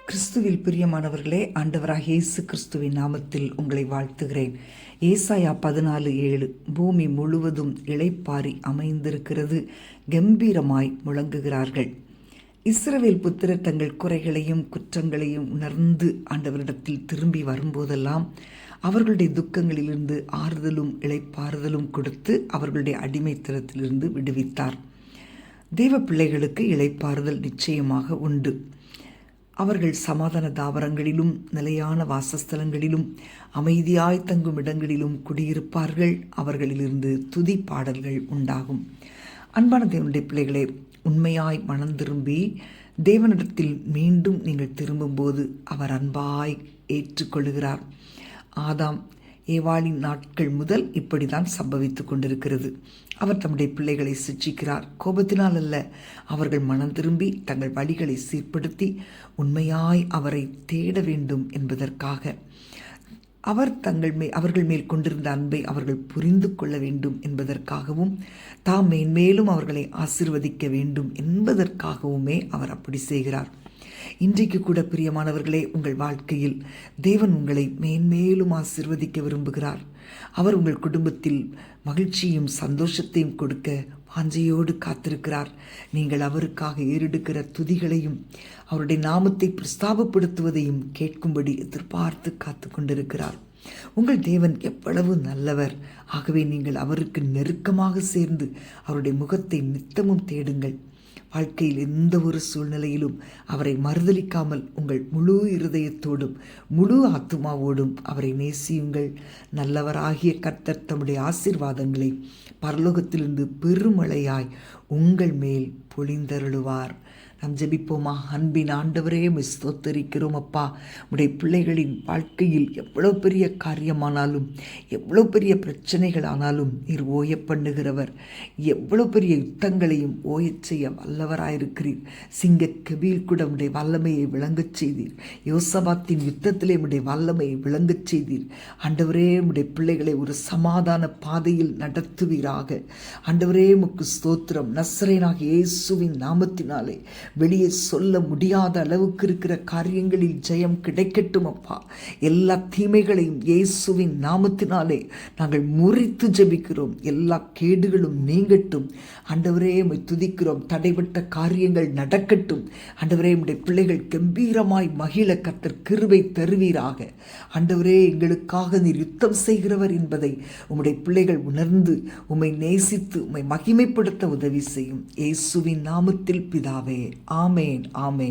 கிறிஸ்துவில் பிரியமானவர்களே, ஆண்டவராக இயேசு கிறிஸ்துவின் நாமத்தில் உங்களை வாழ்த்துகிறேன். ஏசாயா 14:7 பூமி முழுவதும் இளைப்பாரி அமைந்திருக்கிறது, கம்பீரமாய் முழங்குகிறார்கள். இஸ்ரவேல் புத்திரர் தங்கள் குறைகளையும் குற்றங்களையும் உணர்ந்து ஆண்டவரிடத்தில் திரும்பி வரும்போதெல்லாம் அவர்களுடைய துக்கங்களிலிருந்து ஆறுதலும் இளைப்பாறுதலும் கொடுத்து அவர்களுடைய அடிமைத்தனத்திலிருந்து விடுவித்தார். தேவ பிள்ளைகளுக்கு இளைப்பாறுதல் நிச்சயமாக உண்டு. அவர்கள் சமாதான தாவரங்களிலும் நிலையான வாசஸ்தலங்களிலும் அமைதியாய் தங்கும் இடங்களிலும் குடியிருப்பார்கள். அவர்களிலிருந்து துதி பாடல்கள் உண்டாகும். அன்பான தேவனுடைய பிள்ளைகளே, உண்மையாய் மனம் திரும்பி தேவனிடத்தில் மீண்டும் நீங்கள் திரும்பும்போது அவர் அன்பாய் ஏற்றுக்கொள்கிறார். ஆதாம் ஏவாளின் நாட்கள் முதல் இப்படிதான் சம்பவித்து கொண்டிருக்கிறது. அவர் தம்முடைய பிள்ளைகளை சிட்சிக்கிறார். கோபத்தினால் அல்ல, அவர்கள் மனம் திரும்பி தங்கள் வழிகளை சீர்படுத்தி உண்மையாய் அவரை தேட வேண்டும் என்பதற்காக. அவர் அவர்கள் மேல் கொண்டிருந்த அன்பை அவர்கள் புரிந்து கொள்ள வேண்டும் என்பதற்காகவும், தாம் மேன்மேலும் அவர்களை ஆசீர்வதிக்க வேண்டும் என்பதற்காகவுமே அவர் அப்படி செய்கிறார். இன்றைக்கு கூட பிரியமானவர்களே, உங்கள் வாழ்க்கையில் தேவன் உங்களை மேன்மேலும் ஆசீர்வதிக்க விரும்புகிறார். அவர் உங்கள் குடும்பத்தில் மகிழ்ச்சியும் சந்தோஷத்தையும் கொடுக்க வாஞ்சையோடு காத்திருக்கிறார். நீங்கள் அவருக்காக ஏறெடுக்கிற துதிகளையும் அவருடைய நாமத்தை பிரஸ்தாபப்படுத்துவதையும் கேட்கும்படி எதிர்பார்த்து காத்து கொண்டிருக்கிறார். உங்கள் தேவன் எவ்வளவு நல்லவர். ஆகவே நீங்கள் அவருக்கு நெருக்கமாக சேர்ந்து அவருடைய முகத்தை நித்தமும் தேடுங்கள். வாழ்க்கையில் எந்த ஒரு சூழ்நிலையிலும் அவரை மறுதலிக்காமல் உங்கள் முழு இருதயத்தோடும் முழு ஆத்துமாவோடும் அவரை நேசியுங்கள். நல்லவராகிய கர்த்தர் தம்முடைய ஆசீர்வாதங்களை பரலோகத்திலிருந்து பெருமழையாய் உங்கள் மேல் பொழிந்தருளுவார். நாம் ஜெபிப்போமா? அன்பின் ஆண்டவரே, ஸ்தோத்தரிக்கிறோம் அப்பா. உடைய பிள்ளைகளின் வாழ்க்கையில் எவ்வளோ பெரிய காரியமானாலும் எவ்வளோ பெரிய பிரச்சனைகள் ஆனாலும் நீர் ஓய பண்ணுகிறவர். எவ்வளோ பெரிய யுத்தங்களையும் ஓயச் செய்ய வல்லவராயிருக்கிறீர். சிங்க கபீல் கூட உடைய வல்லமையை விளங்கச் செய்தீர். யோசபாத்தின் யுத்தத்திலே உடைய வல்லமையை விளங்கச் செய்தீர். ஆண்டவரே, உடைய பிள்ளைகளை ஒரு சமாதான பாதையில் நடத்துவீராக. ஆண்டவரே, உமக்கு ஸ்தோத்திரம். நசரேயனாகிய இயேசுவின் நாமத்தினாலே வெளியே சொல்ல முடியாத அளவுக்கு இருக்கிற காரியங்களில் ஜெயம் கிடைக்கட்டும் அப்பா. எல்லா தீமைகளையும் இயேசுவின் நாமத்தினாலே நாங்கள் முறித்து ஜெபிக்கிறோம். எல்லா கேடுகளும் நீங்கட்டும். ஆண்டவரே, உம்மை துதிக்கிறோம். தடைபட்ட காரியங்கள் நடக்கட்டும். ஆண்டவரே, உம்முடைய பிள்ளைகள் கம்பீரமாய் மகிழ கர்த்தர் கிருபை தருவீராக. ஆண்டவரே, எங்களுக்காக நீர் யுத்தம் செய்கிறவர் என்பதை உம்முடைய பிள்ளைகள் உணர்ந்து உம்மை நேசித்து உம்மை மகிமைப்படுத்த உதவி செய்யும். இயேசுவின் நாமத்தில் பிதாவே, ஆமேன், ஆமேன்.